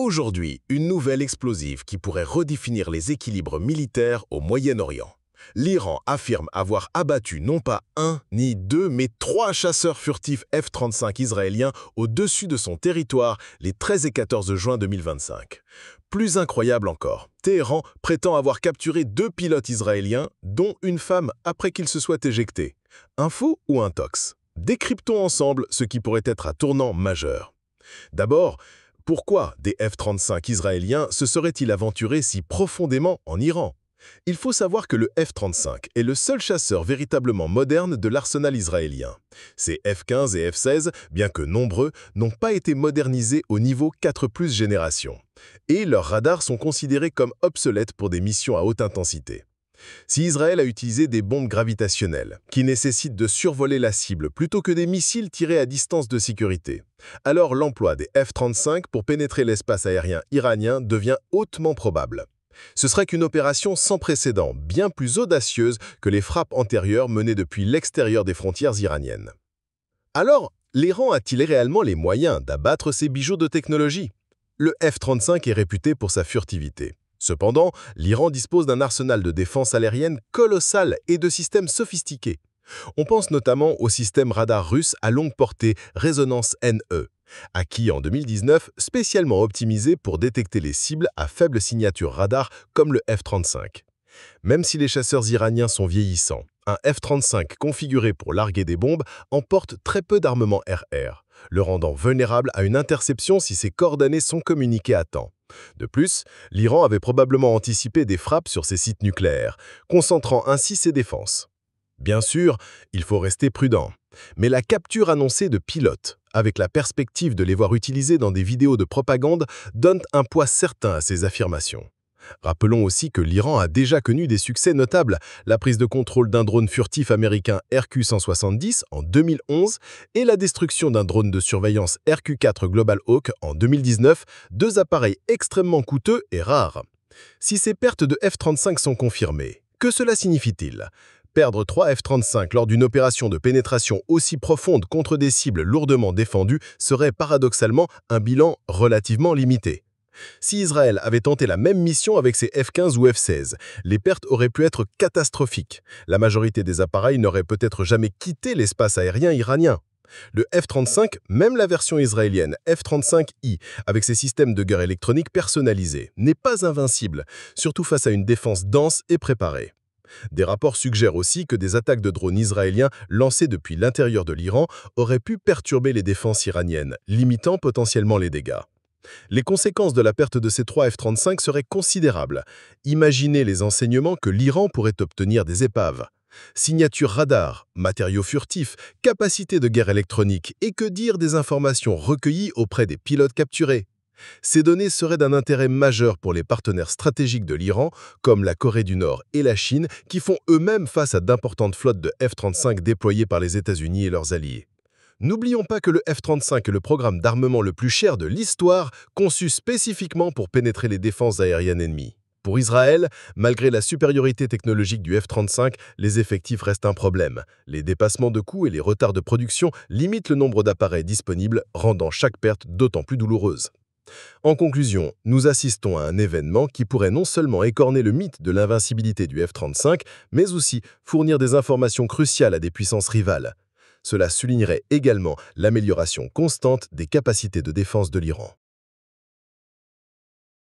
Aujourd'hui, une nouvelle explosive qui pourrait redéfinir les équilibres militaires au Moyen-Orient. L'Iran affirme avoir abattu non pas un ni deux, mais trois chasseurs furtifs F-35 israéliens au-dessus de son territoire les 13 et 14 juin 2025. Plus incroyable encore, Téhéran prétend avoir capturé deux pilotes israéliens, dont une femme après qu'ils se soient éjectés. Info ou intox? Décryptons ensemble ce qui pourrait être un tournant majeur. D'abord, pourquoi des F-35 israéliens se seraient-ils aventurés si profondément en Iran? Il faut savoir que le F-35 est le seul chasseur véritablement moderne de l'arsenal israélien. Ces F-15 et F-16, bien que nombreux, n'ont pas été modernisés au niveau 4+ génération. Et leurs radars sont considérés comme obsolètes pour des missions à haute intensité. Si Israël a utilisé des bombes gravitationnelles, qui nécessitent de survoler la cible plutôt que des missiles tirés à distance de sécurité, alors l'emploi des F-35 pour pénétrer l'espace aérien iranien devient hautement probable. Ce serait qu'une opération sans précédent, bien plus audacieuse que les frappes antérieures menées depuis l'extérieur des frontières iraniennes. Alors, l'Iran a-t-il réellement les moyens d'abattre ces bijoux de technologie? Le F-35 est réputé pour sa furtivité. Cependant, l'Iran dispose d'un arsenal de défense aérienne colossal et de systèmes sophistiqués. On pense notamment au système radar russe à longue portée Résonance NE, acquis en 2019, spécialement optimisé pour détecter les cibles à faible signature radar comme le F-35. Même si les chasseurs iraniens sont vieillissants, un F-35 configuré pour larguer des bombes emporte très peu d'armement RR, le rendant vulnérable à une interception si ses coordonnées sont communiquées à temps. De plus, l'Iran avait probablement anticipé des frappes sur ses sites nucléaires, concentrant ainsi ses défenses. Bien sûr, il faut rester prudent, mais la capture annoncée de pilotes, avec la perspective de les voir utilisés dans des vidéos de propagande, donne un poids certain à ces affirmations. Rappelons aussi que l'Iran a déjà connu des succès notables, la prise de contrôle d'un drone furtif américain RQ-170 en 2011 et la destruction d'un drone de surveillance RQ-4 Global Hawk en 2019, deux appareils extrêmement coûteux et rares. Si ces pertes de F-35 sont confirmées, que cela signifie-t-il? Perdre 3 F-35 lors d'une opération de pénétration aussi profonde contre des cibles lourdement défendues serait paradoxalement un bilan relativement limité. Si Israël avait tenté la même mission avec ses F-15 ou F-16, les pertes auraient pu être catastrophiques. La majorité des appareils n'auraient peut-être jamais quitté l'espace aérien iranien. Le F-35, même la version israélienne F-35I, avec ses systèmes de guerre électronique personnalisés, n'est pas invincible, surtout face à une défense dense et préparée. Des rapports suggèrent aussi que des attaques de drones israéliens lancées depuis l'intérieur de l'Iran auraient pu perturber les défenses iraniennes, limitant potentiellement les dégâts. Les conséquences de la perte de ces 3 F-35 seraient considérables. Imaginez les enseignements que l'Iran pourrait obtenir des épaves. Signature radar, matériaux furtifs, capacité de guerre électronique et que dire des informations recueillies auprès des pilotes capturés. Ces données seraient d'un intérêt majeur pour les partenaires stratégiques de l'Iran, comme la Corée du Nord et la Chine, qui font eux-mêmes face à d'importantes flottes de F-35 déployées par les États-Unis et leurs alliés. N'oublions pas que le F-35 est le programme d'armement le plus cher de l'histoire, conçu spécifiquement pour pénétrer les défenses aériennes ennemies. Pour Israël, malgré la supériorité technologique du F-35, les effectifs restent un problème. Les dépassements de coûts et les retards de production limitent le nombre d'appareils disponibles, rendant chaque perte d'autant plus douloureuse. En conclusion, nous assistons à un événement qui pourrait non seulement écorner le mythe de l'invincibilité du F-35, mais aussi fournir des informations cruciales à des puissances rivales. Cela soulignerait également l'amélioration constante des capacités de défense de l'Iran.